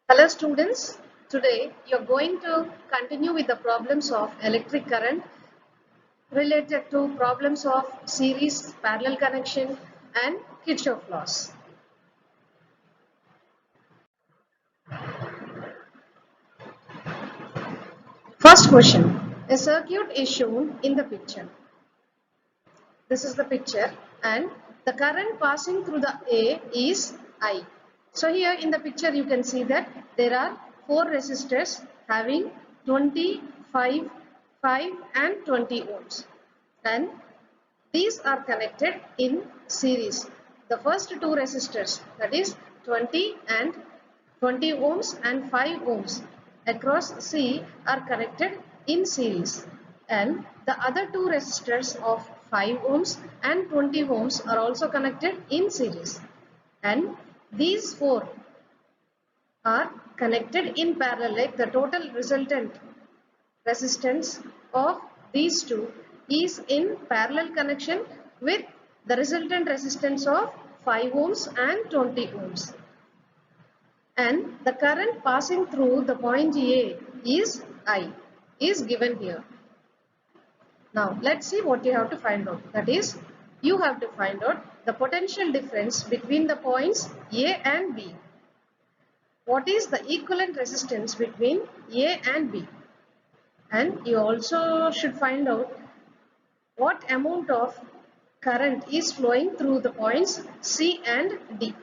Hello students, today you are going to continue with the problems of electric current related to problems of series, parallel connection and Kirchhoff laws. First question, a circuit is shown in the picture. This is the picture and the current passing through the A is I. So here in the picture you can see that there are 4 resistors having 25, 5 and 20 ohms. And these are connected in series. The first two resistors, that is 20 ohms and 5 ohms across C, are connected in series, and the other two resistors of 5 ohms and 20 ohms are also connected in series, and these four are connected in parallel, like the total resultant resistance of these two is in parallel connection with the resultant resistance of 5 ohms and 20 ohms. And the current passing through the point A is I, is given here. Now let's see what you have to find out. That is, you have to find out the potential difference between the points A and B. What is the equivalent resistance between A and B? And you also should find out what amount of current is flowing through the points C and D.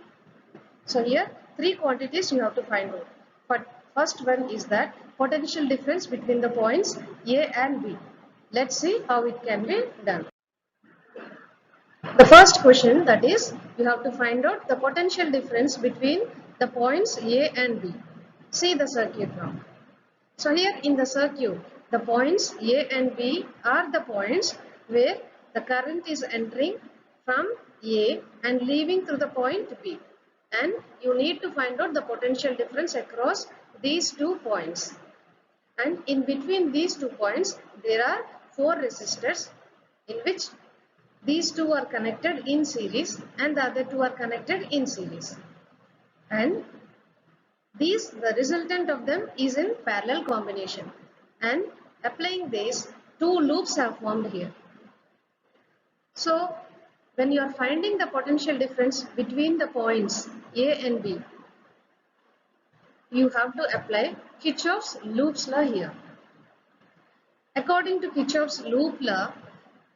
So here three quantities you have to find out. But first one is that potential difference between the points A and B. Let's see how it can be done. The first question, that is, you have to find out the potential difference between the points A and B. See the circuit now. So here in the circuit, the points A and B are the points where the current is entering from A and leaving through the point B. And you need to find out the potential difference across these 2 points. And in between these 2 points, there are 4 resistors in which these 2 are connected in series and the other 2 are connected in series. And the resultant of them is in parallel combination, and applying this, 2 loops have formed here. So when you are finding the potential difference between the points A and B, you have to apply Kirchhoff's loop's law here. According to Kirchhoff's loop law,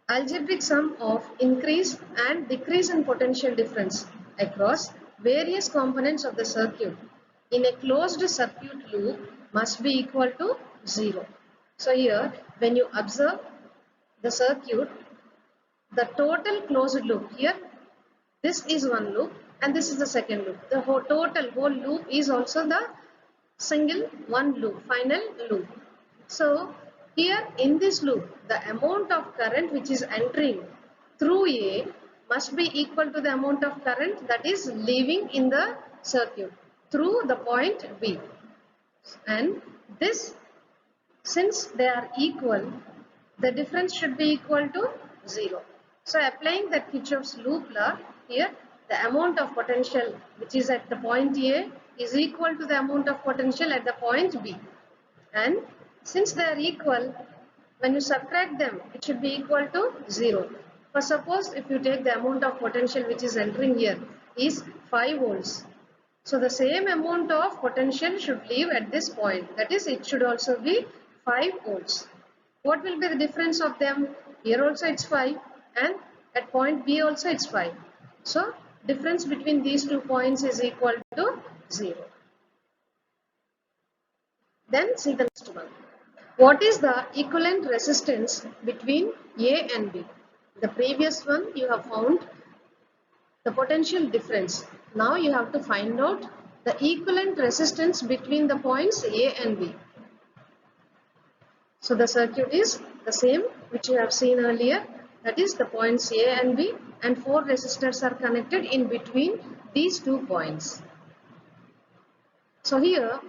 algebraic sum of increase and decrease in potential difference across various components of the circuit in a closed circuit loop must be equal to 0. So here when you observe the circuit, the total closed loop, here this is one loop and this is the second loop. The whole loop is also the single one loop, final loop. So here in this loop, the amount of current which is entering through A must be equal to the amount of current that is leaving in the circuit through the point B. And this, since they are equal, the difference should be equal to 0. So applying that Kirchhoff's loop law, here the amount of potential which is at the point A is equal to the amount of potential at the point B. And since they are equal, when you subtract them, it should be equal to 0. For suppose if you take the amount of potential which is entering here is 5 volts. So the same amount of potential should leave at this point. That is, it should also be 5 volts. What will be the difference of them? Here also it's 5 and at point B also it's 5. So difference between these 2 points is equal to 0. Then see the next one. What is the equivalent resistance between A and B? The previous one you have found the potential difference. Now you have to find out the equivalent resistance between the points A and B. So the circuit is the same which you have seen earlier. That is the points A and B, and 4 resistors are connected in between these 2 points. So here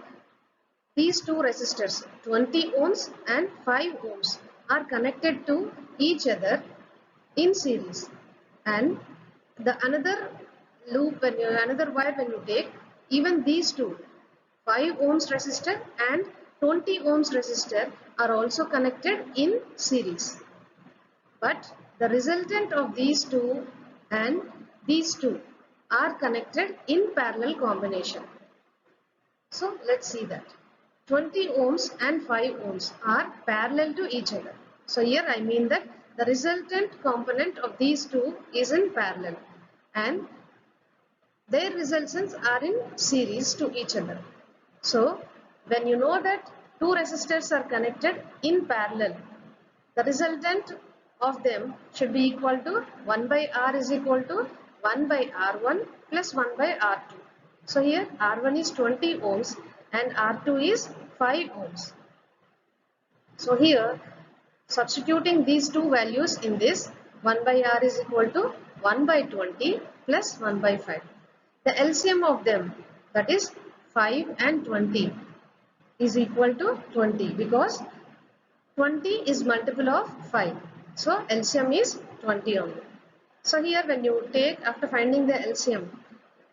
these 2 resistors 20 ohms and 5 ohms are connected to each other in series, and the another loop, another wire when you take, even these two 5 ohms resistor and 20 ohms resistor are also connected in series. But the resultant of these two and these two are connected in parallel combination. So let's see that. 20 ohms and 5 ohms are parallel to each other. So here I mean that the resultant component of these two is in parallel and their resultants are in series to each other. So when you know that two resistors are connected in parallel, the resultant of them should be equal to 1 by R is equal to 1 by R1 plus 1 by R2. So here R1 is 20 ohms and R2 is 5 ohms. So here substituting these two values in this, 1 by R is equal to 1 by 20 plus 1 by 5. The LCM of them, that is 5 and 20, is equal to 20 because 20 is multiple of 5. So LCM is 20 only. So here when you take, after finding the LCM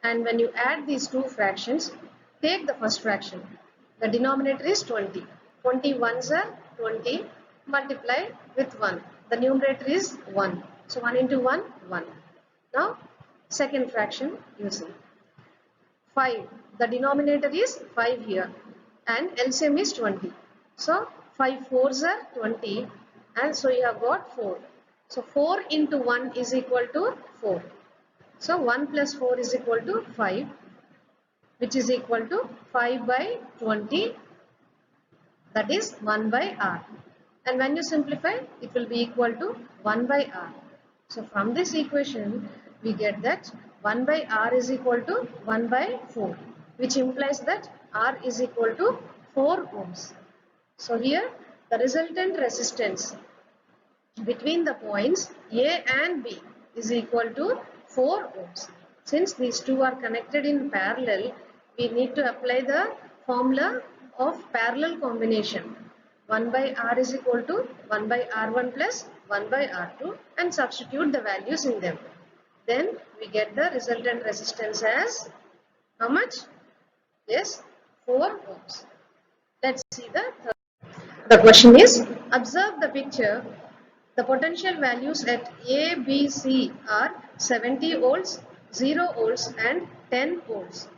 and when you add these two fractions, take the first fraction. The denominator is 20. 20 ones are 20, multiply with 1. The numerator is 1. So 1 into 1, 1. Now second fraction using 5. The denominator is 5 here and LCM is 20. So 5 fours are 20 and so you have got 4. So 4 into 1 is equal to 4. So 1 plus 4 is equal to 5, which is equal to 5 by 20, that is 1 by R. And when you simplify, it will be equal to 1 by R. So from this equation, we get that 1 by R is equal to 1 by 4, which implies that R is equal to 4 ohms. So here the resultant resistance between the points A and B is equal to 4 ohms. Since these two are connected in parallel, we need to apply the formula of parallel combination. 1 by R is equal to 1 by R1 plus 1 by R2 and substitute the values in them. Then we get the resultant resistance as how much? Yes, 4 ohms. Let's see the third. The question is, observe the picture. The potential values at A, B, C are 70 volts, 0 volts and 10 volts.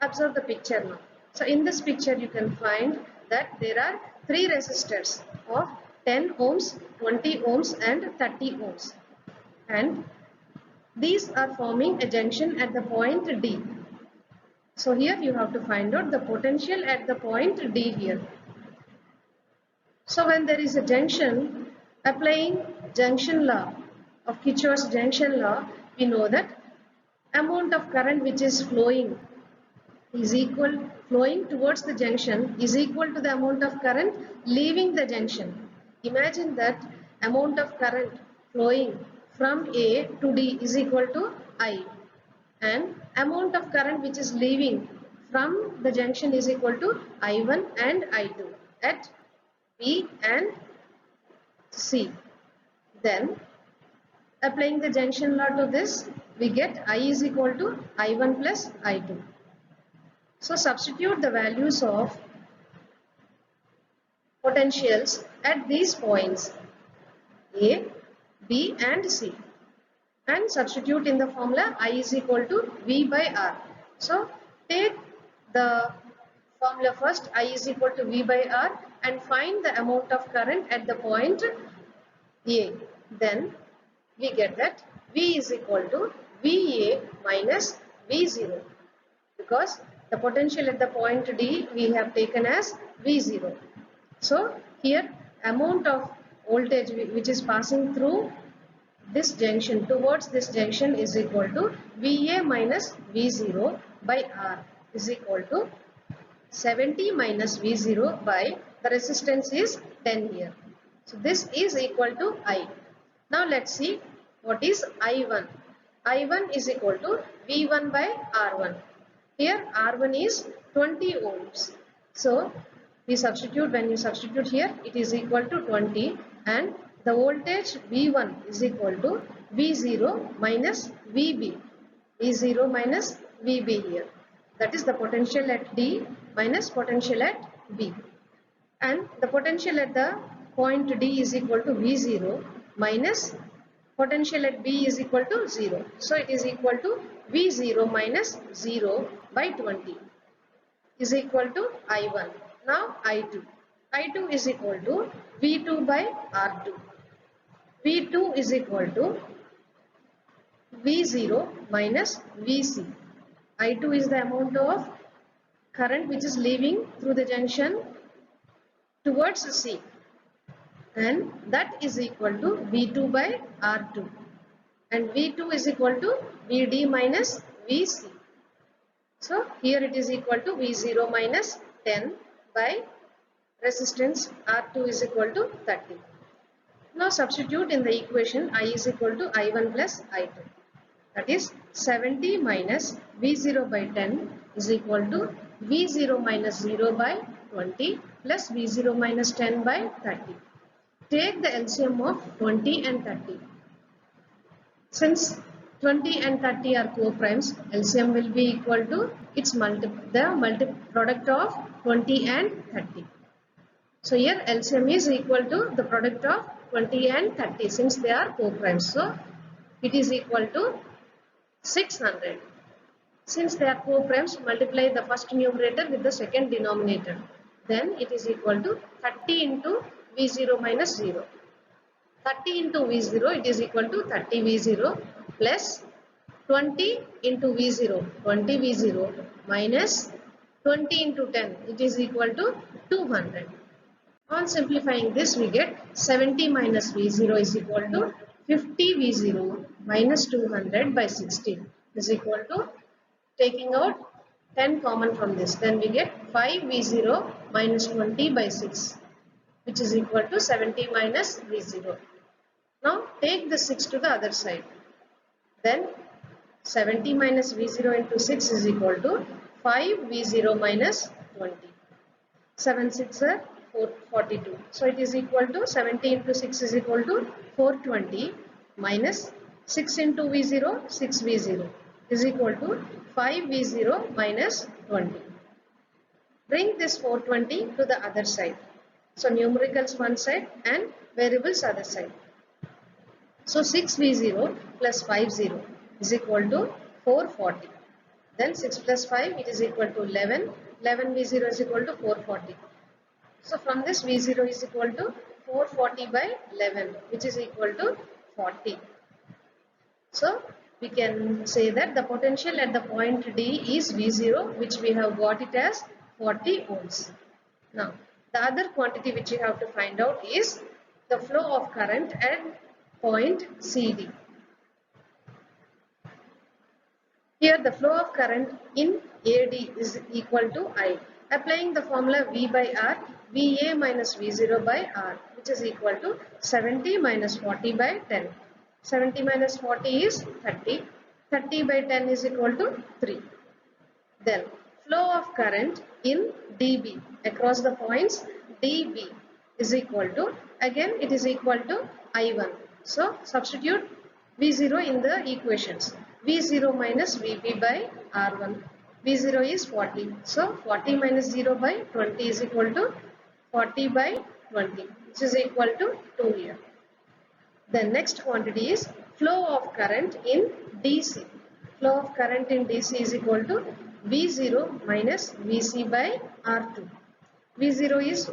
Observe the picture now. So in this picture you can find that there are three resistors of 10 ohms, 20 ohms and 30 ohms. And these are forming a junction at the point D. So here you have to find out the potential at the point D here. So when there is a junction, applying junction law of Kirchhoff's junction law, we know that amount of current which is flowing towards the junction is equal to the amount of current leaving the junction. Imagine that amount of current flowing from A to D is equal to I, and amount of current which is leaving from the junction is equal to I1 and I2 at B and C. Then applying the junction law to this, we get I is equal to I1 plus I2. So substitute the values of potentials at these points A, B and C and substitute in the formula I is equal to V by R. So take the formula first, I is equal to V by R, and find the amount of current at the point A. Then we get that V is equal to VA minus V0 because the potential at the point D we have taken as V0. So here amount of voltage which is passing through this junction towards this junction is equal to VA minus V0 by R is equal to 70 minus V0 by the resistance is 10 here. So this is equal to I. Now let's see what is I1. I1 is equal to V1 by R1. Here R1 is 20 ohms. So we substitute, when you substitute here, it is equal to 20 and the voltage V1 is equal to V0 minus VB. V0 minus VB here. That is the potential at D minus potential at B. And the potential at the point D is equal to V0 minus potential at B is equal to 0. So it is equal to V0 minus 0 by 20 is equal to I1. Now I2. I2 is equal to V2 by R2. V2 is equal to V0 minus Vc. I2 is the amount of current which is leaving through the junction towards C, and that is equal to V2 by R2, and V2 is equal to Vd minus Vc. So here it is equal to V0 minus 10 by resistance R2 is equal to 30. Now substitute in the equation I is equal to I1 plus I2. That is 70 minus V0 by 10 is equal to V0 minus 0 by 20 plus V0 minus 10 by 30. Take the LCM of 20 and 30. Since 20 and 30 are co-primes, LCM will be equal to its product of 20 and 30. So here LCM is equal to the product of 20 and 30 since they are co-primes. So it is equal to 600. Since they are co-primes, multiply the first numerator with the second denominator. Then it is equal to 30 into V0 minus 0. 30 into V0, it is equal to 30 V0 plus 20 into V0, 20 V0 minus 20 into 10, it is equal to 200. On simplifying this, we get 70 minus V0 is equal to 50 V0 minus 200 by 16 is equal to, taking out 10 common from this, then we get 5 V0 minus 20 by 6, which is equal to 70 minus V0. Now take the 6 to the other side. Then 70 minus V0 into 6 is equal to 5 V0 minus 20. 7 6 are 442. So it is equal to 70 into 6 is equal to 420 minus 6 into V0, 6 V0 is equal to 5 V0 minus 20. Bring this 420 to the other side. So numericals one side and variables other side. So 6V0 plus 50 is equal to 440. Then 6 plus 5 it is equal to 11. 11V0 is equal to 440. So from this V0 is equal to 440 by 11, which is equal to 40. So we can say that the potential at the point D is V0, which we have got it as 40 ohms. Now the other quantity which you have to find out is the flow of current at point CD. Here the flow of current in AD is equal to I. Applying the formula V by R, VA minus V0 by R, which is equal to 70 minus 40 by 10. 70 minus 40 is 30. 30 by 10 is equal to 3. Then flow of current in dB across the points dB is equal to, again it is equal to I1. So substitute V0 in the equations. V0 minus Vp by R1. V0 is 40. So 40 minus 0 by 20 is equal to 40 by 20, which is equal to 2 here. The next quantity is flow of current in DC. Flow of current in DC is equal to V0 minus Vc by R2. V0 is,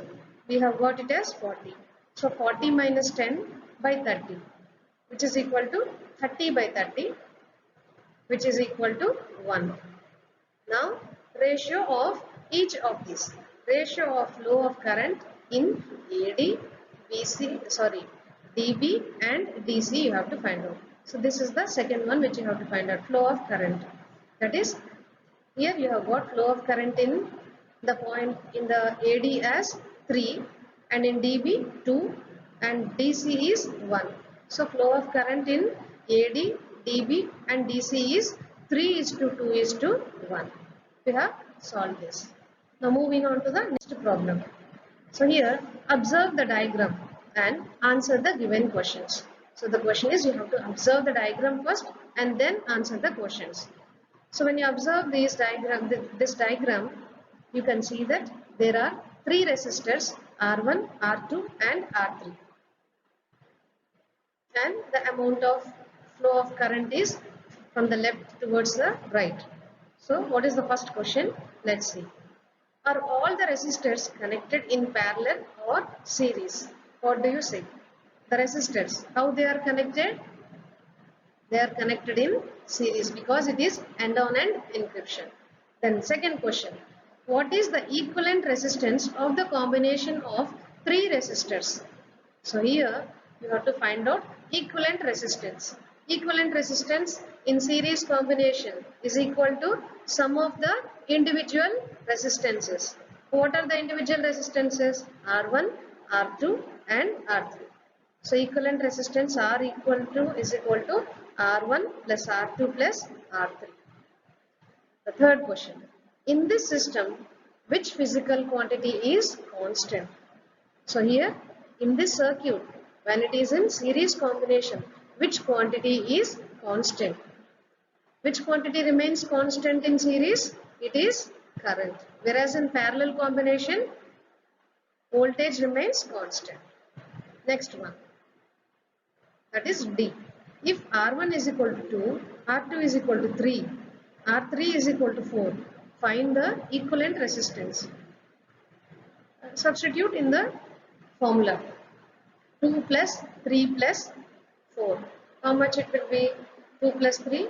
we have got it as 40. So 40 minus 10 by 30, which is equal to 30 by 30, which is equal to 1. Now ratio of each of these. Ratio of flow of current in AD, dB and DC you have to find out. So this is the second one which you have to find out, flow of current. That is, here you have got flow of current in the point in the AD as 3 and in dB 2 and DC is 1. So flow of current in AD, dB and DC is 3 is to 2 is to 1. We have solved this. Now moving on to the next problem. So here observe the diagram and answer the given questions. So the question is, you have to observe the diagram first and then answer the questions. So when you observe this diagram, you can see that there are three resistors R1, R2 and R3. And the amount of flow of current is from the left towards the right. So what is the first question? Let's see. Are all the resistors connected in parallel or series? What do you say? The resistors, how they are connected? They are connected in series because it is end-on end encryption. Then second question, what is the equivalent resistance of the combination of three resistors? So here you have to find out equivalent resistance. Equivalent resistance in series combination is equal to sum of the individual resistances. What are the individual resistances? R1, R2 and R3. So equivalent resistance R is equal to R1 plus R2 plus R3. The third question. In this system, which physical quantity is constant? So here in this circuit, when it is in series combination, which quantity is constant? Which quantity remains constant in series? It is current. Whereas in parallel combination, voltage remains constant. Next one. That is D. If R1 is equal to 2, R2 is equal to 3, R3 is equal to 4, find the equivalent resistance. Substitute in the formula. 2 plus 3 plus 4. How much it will be? 2 plus 3,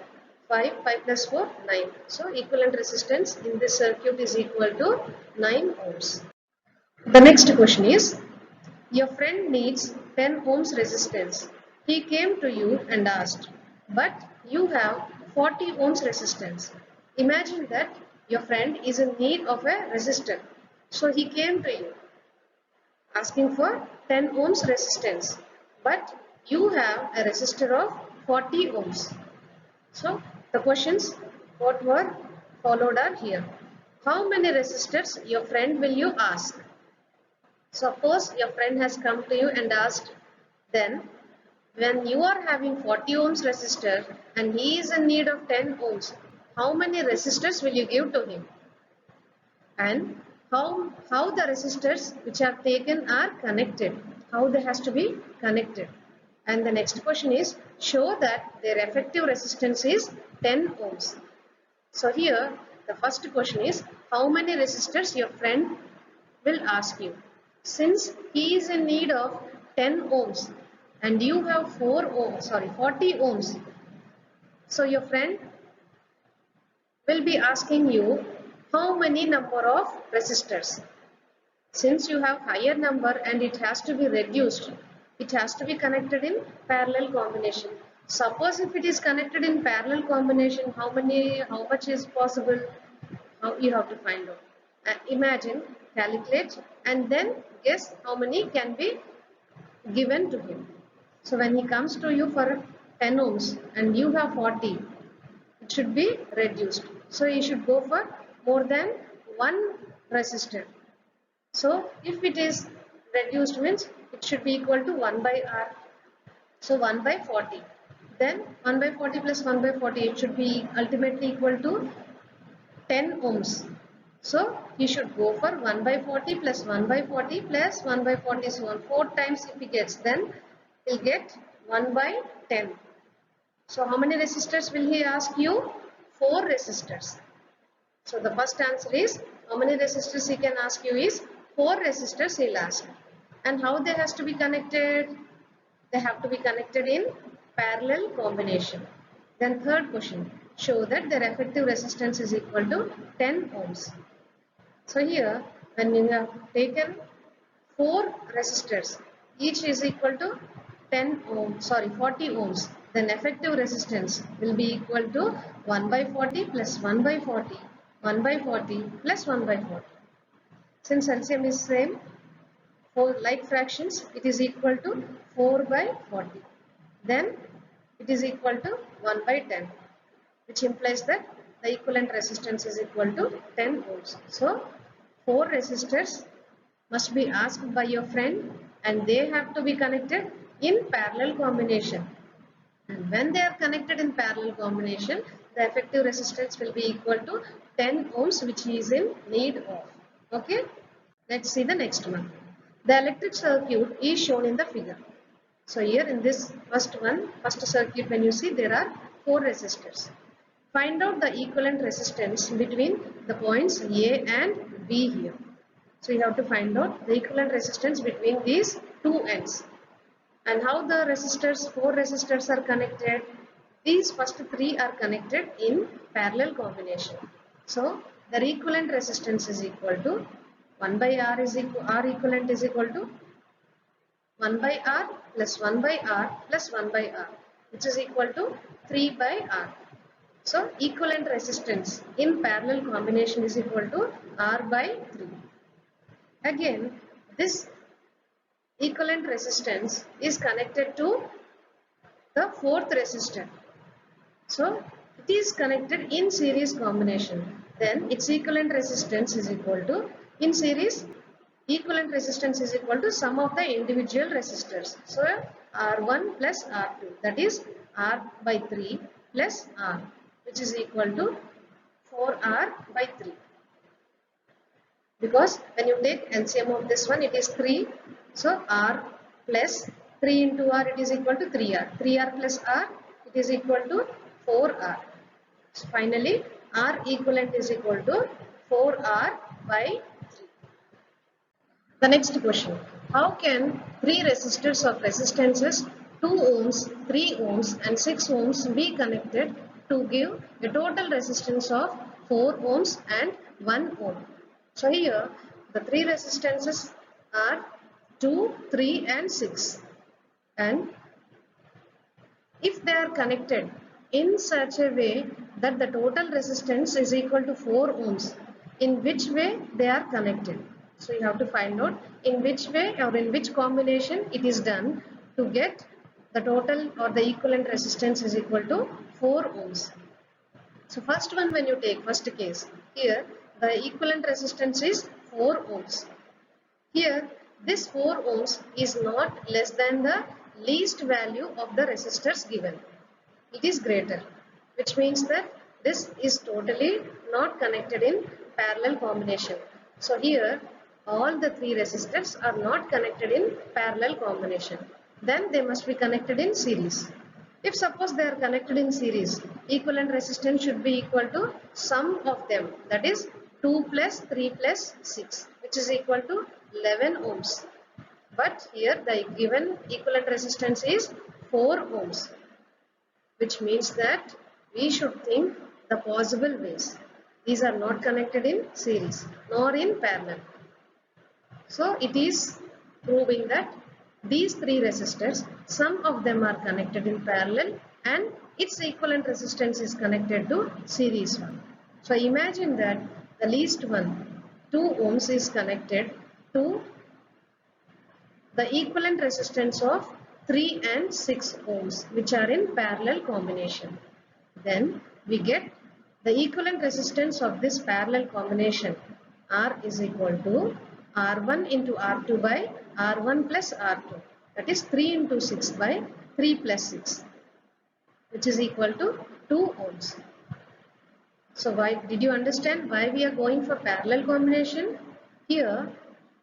5, 5 plus 4, 9. So equivalent resistance in this circuit is equal to 9 ohms. The next question is, your friend needs 10 ohms resistance. He came to you and asked, but you have 40 ohms resistance. Imagine that your friend is in need of a resistor. So he came to you asking for 10 ohms resistance, but you have a resistor of 40 ohms. So the questions what were followed are here. How many resistors your friend will you ask? Suppose your friend has come to you and asked, then when you are having 40 ohms resistor and he is in need of 10 ohms, how many resistors will you give to him? And how the resistors which are taken are connected, how they has to be connected. And the next question is, show that their effective resistance is 10 ohms. So here the first question is, how many resistors your friend will ask you. Since he is in need of 10 ohms and you have 40 ohms, so your friend will be asking you how many number of resistors. Since you have higher number and it has to be reduced, it has to be connected in parallel combination. Suppose if it is connected in parallel combination, how much is possible? How you have to find out. Imagine, calculate and then guess how many can be given to him. So when he comes to you for 10 ohms and you have 40, it should be reduced. So you should go for more than one resistor. So if it is reduced means it should be equal to 1 by R. So 1 by 40. Then 1 by 40 plus 1 by 40, it should be ultimately equal to 10 ohms. So you should go for 1 by 40 plus 1 by 40 plus 1 by 40 so on. 4 times if he gets, then he'll get 1 by 10. So how many resistors will he ask you? 4 resistors. So the first answer is, how many resistors he can ask you is 4 resistors he'll ask. And how they has to be connected? They have to be connected in parallel combination. Then third question, show that their effective resistance is equal to 10 ohms. So here when you have taken 4 resistors, each is equal to 40 ohms, then effective resistance will be equal to 1 by 40 plus 1 by 40, 1 by 40 plus 1 by 40. Since LCM is same, for like fractions, it is equal to 4 by 40. Then it is equal to 1 by 10, which implies that the equivalent resistance is equal to 10 ohms. So 4 resistors must be asked by your friend and they have to be connected in parallel combination. And when they are connected in parallel combination, the effective resistance will be equal to 10 ohms, which he is in need of. Okay, let's see the next one. The electric circuit is shown in the figure. So here in this first circuit, when you see, there are 4 resistors. Find out the equivalent resistance between the points A and B here. So you have to find out the equivalent resistance between these two ends. And how the resistors, 4 resistors are connected? These first 3 are connected in parallel combination. So their equivalent resistance is equal to 1 by R is equal, R equivalent is equal to 1 by R plus 1 by R plus 1 by R, which is equal to 3 by R. So equivalent resistance in parallel combination is equal to R by 3. Again, this equivalent resistance is connected to the fourth resistor. So it is connected in series combination. Then its equivalent resistance is equal to, in series, equivalent resistance is equal to sum of the individual resistors. So R1 plus R2, that is R by 3 plus R, which is equal to 4R by 3. Because when you take LCM of this one, it is 3. So R plus 3 into R, it is equal to 3R. 3R plus R, it is equal to 4R. So finally, R equivalent is equal to 4R by 3. The next question. How can 3 resistors of resistances 2 ohms, 3 ohms and 6 ohms be connected to give a total resistance of 4 ohms and 1 ohm? So here the 3 resistances are 2, 3 and 6, and if they are connected in such a way that the total resistance is equal to 4 ohms, in which way they are connected? So you have to find out in which way or in which combination it is done to get the total or the equivalent resistance is equal to 4 ohms. So first one, when you take first case, here the equivalent resistance is 4 ohms. Here this 4 ohms is not less than the least value of the resistors given. It is greater, which means that this is totally not connected in parallel combination. So here all the 3 resistors are not connected in parallel combination. Then they must be connected in series. If suppose they are connected in series, equivalent resistance should be equal to sum of them, that is 2 plus 3 plus 6, which is equal to 11 ohms. But here the given equivalent resistance is 4 ohms, which means that we should think the possible ways. These are not connected in series nor in parallel. So it is proving that these 3 resistors, some of them are connected in parallel and its equivalent resistance is connected to series one. So imagine that the least one, 2 ohms, is connected to the equivalent resistance of 3 and 6 ohms, which are in parallel combination. Then we get the equivalent resistance of this parallel combination. R is equal to R1 into R2 by R1 plus R2. That is 3 into 6 by 3 plus 6, which is equal to 2 ohms. So why did you understand why we are going for parallel combination? Here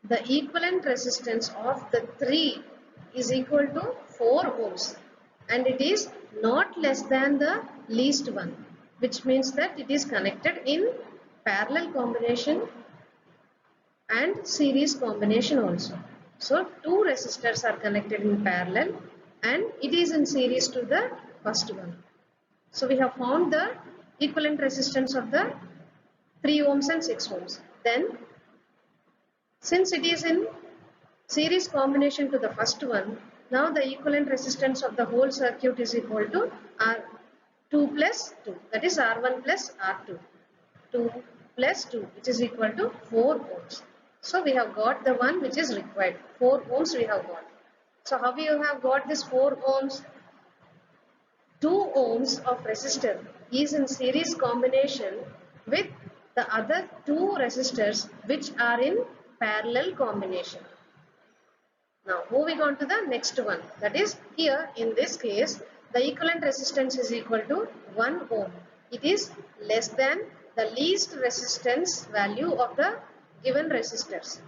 the equivalent resistance of the 3 is equal to 4 ohms and it is not less than the least one, which means that it is connected in parallel combination and series combination also. So 2 resistors are connected in parallel and it is in series to the first one. So we have found the equivalent resistance of the 3 ohms and 6 ohms. Then since it is in series combination to the first one, now the equivalent resistance of the whole circuit is equal to R2 plus 2, that is R1 plus R2. 2 plus 2, which is equal to 4 ohms. So we have got the one which is required. 4 ohms we have got. So how we have got this 4 ohms? 2 ohms of resistor is in series combination with the other 2 resistors which are in parallel combination. Now moving on to the next one, that is here in this case the equivalent resistance is equal to 1 ohm. It is less than the least resistance value of the given resistors,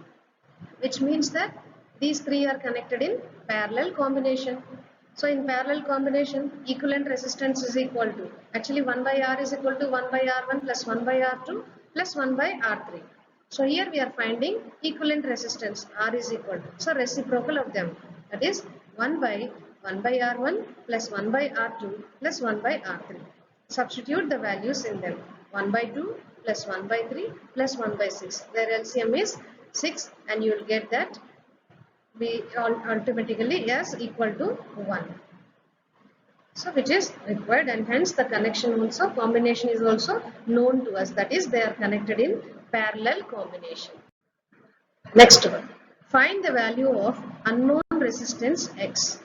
which means that these three are connected in parallel combination. So in parallel combination, equivalent resistance is equal to, actually 1 by R is equal to 1 by R1 plus 1 by R2 plus 1 by R3. So here we are finding equivalent resistance, R is equal to, so reciprocal of them, that is 1 by R1 plus 1 by R2 plus 1 by R3. Substitute the values in them, 1 by 2 plus 1 by 3 plus 1 by 6. Their LCM is 6 and you will get that be automatically as equal to 1. So which is required, and hence the connection also, combination is also known to us, that is they are connected in parallel combination. Next one, find the value of unknown resistance X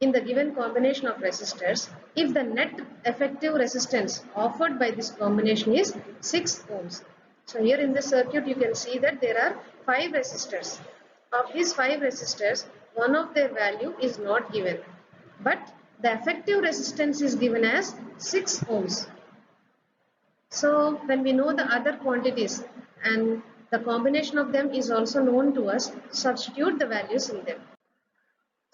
in the given combination of resistors if the net effective resistance offered by this combination is 6 ohms. So here in the circuit you can see that there are 5 resistors. Of these 5 resistors, one of their value is not given, but the effective resistance is given as 6 ohms. So when we know the other quantities and the combination of them is also known to us, substitute the values in them.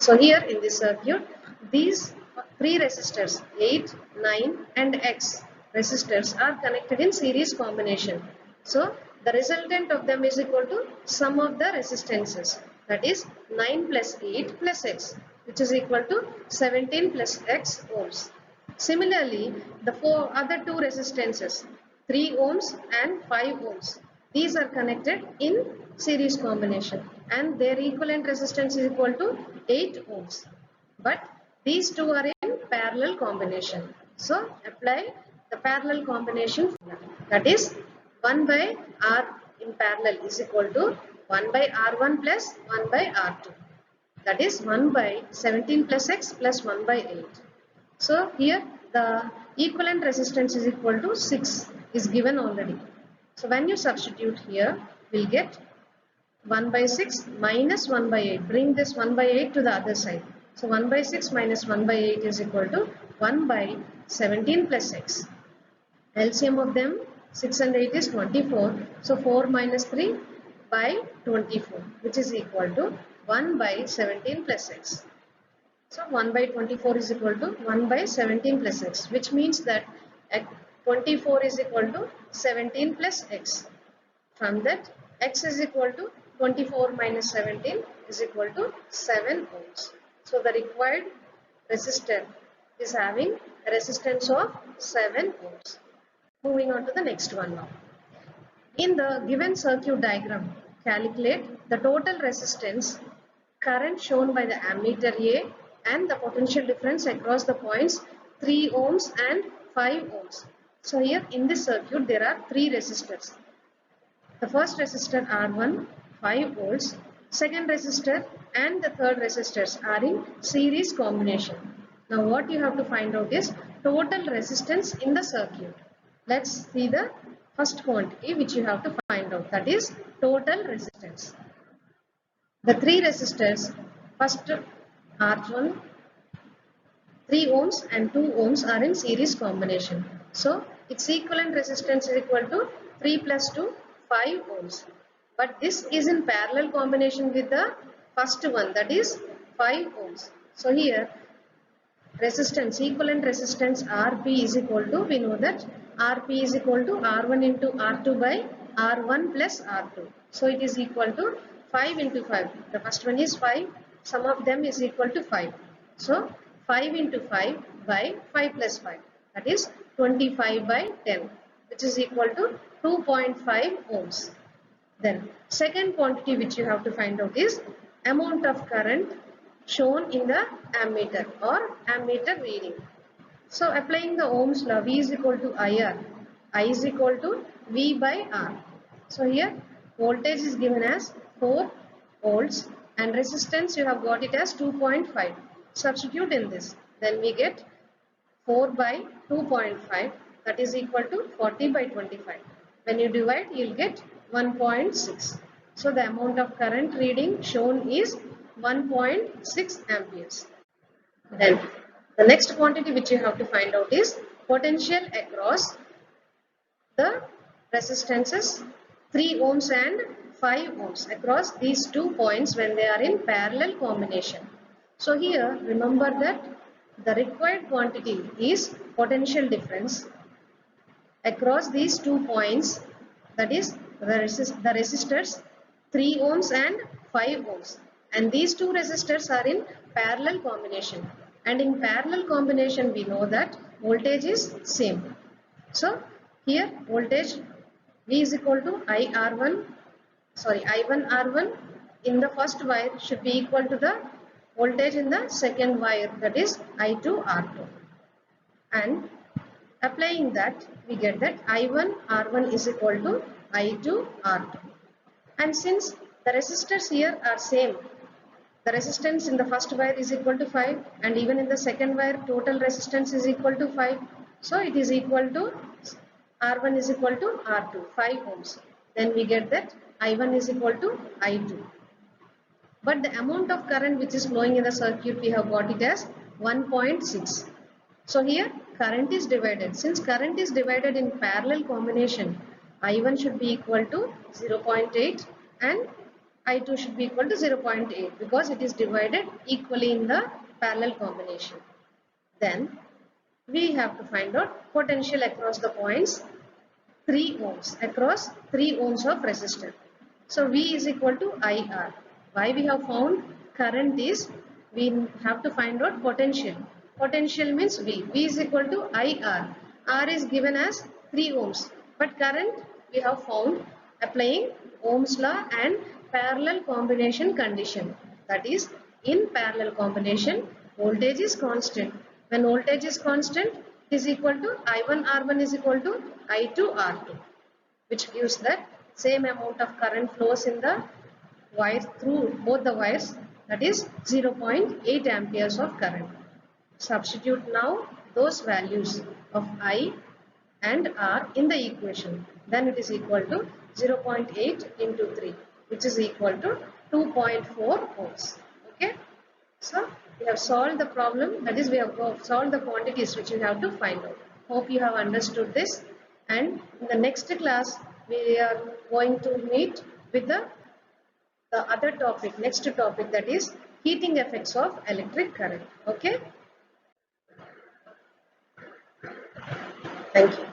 So here in this circuit, these three resistors 8, 9 and X resistors are connected in series combination. So the resultant of them is equal to sum of the resistances, that is 9 plus 8 plus X, which is equal to 17 plus X ohms. Similarly, the four other two resistances 3 ohms and 5 ohms, these are connected in series combination and their equivalent resistance is equal to 8 ohms. But these two are in parallel combination. So apply the parallel combination formula, that is 1 by R in parallel is equal to 1 by R1 plus 1 by R2, that is 1 by 17 plus X plus 1 by 8. So here the equivalent resistance is equal to 6 is given already. So when you substitute here, we'll get 1 by 6 minus 1 by 8. Bring this 1 by 8 to the other side. So 1 by 6 minus 1 by 8 is equal to 1 by 17 plus X. LCM of them 6 and 8 is 24. So 4 minus 3 by 24, which is equal to 1 by 17 plus X. So 1 by 24 is equal to 1 by 17 plus X, which means that 24 is equal to 17 plus X. From that, X is equal to 24 minus 17 is equal to 7 ohms. So the required resistor is having a resistance of 7 ohms. Moving on to the next one now. In the given circuit diagram, calculate the total resistance current shown by the ammeter A and the potential difference across the points 3 ohms and 5 ohms. So here in this circuit there are 3 resistors. The first resistor R1 5 volts, second resistor and the third resistors are in series combination. Now what you have to find out is total resistance in the circuit. Let's see the first quantity which you have to find out, that is total resistance. The 3 resistors, first R1 3 ohms and 2 ohms are in series combination. So its equivalent resistance is equal to 3 plus 2 5 ohms. But this is in parallel combination with the first one, that is 5 ohms. So here resistance, equivalent resistance Rp is equal to, we know that Rp is equal to R1 into R2 by R1 plus R2. So it is equal to 5 into 5. The first one is 5, sum of them is equal to 5. So 5 into 5 by 5 plus 5, that is 25 by 10, which is equal to 2.5 ohms. Then second quantity which you have to find out is amount of current shown in the ammeter or ammeter reading. So applying the Ohm's law, V is equal to IR, I is equal to V by R. So here voltage is given as 4 volts and resistance you have got it as 2.5. Substitute in this, then we get 4 by 2.5, that is equal to 40 by 25. When you divide, you will get 1.6. So the amount of current reading shown is 1.6 amperes. Then the next quantity which you have to find out is potential across the resistances 3 ohms and 5 ohms across these 2 points when they are in parallel combination. So here remember that the required quantity is potential difference across these 2 points, that is the resistors 3 ohms and 5 ohms, and these two resistors are in parallel combination, and in parallel combination we know that voltage is same. So here voltage V is equal to I1 R1 in the first wire should be equal to the voltage in the second wire, that is I2 R2, and applying that, we get that I1 R1 is equal to I2 R2. And since the resistors here are same, the resistance in the first wire is equal to 5, and even in the second wire total resistance is equal to 5. So it is equal to R1 is equal to R2, 5 ohms. Then we get that I1 is equal to I2. But the amount of current which is flowing in the circuit, we have got it as 1.6. So here current is divided. Since current is divided in parallel combination, I1 should be equal to 0.8 and I2 should be equal to 0.8 because it is divided equally in the parallel combination. Then we have to find out potential across the points 3 ohms, across 3 ohms of resistor. So V is equal to IR. Why we have found current is, we have to find out potential. Potential means V. V is equal to IR. R is given as 3 ohms. But current we have found applying Ohm's law and parallel combination condition. That is, in parallel combination, voltage is constant. When voltage is constant, it is equal to I1 R1 is equal to I2 R2, which gives that same amount of current flows in the wire through both the wires, that is 0.8 amperes of current. Substitute now those values of I and R in the equation. Then it is equal to 0.8 into 3, which is equal to 2.4 ohms. Okay. So we have solved the problem, that is we have solved the quantities which you have to find out. Hope you have understood this, and in the next class we are going to meet with the other topic, next topic, that is heating effects of electric current. Okay. Thank you.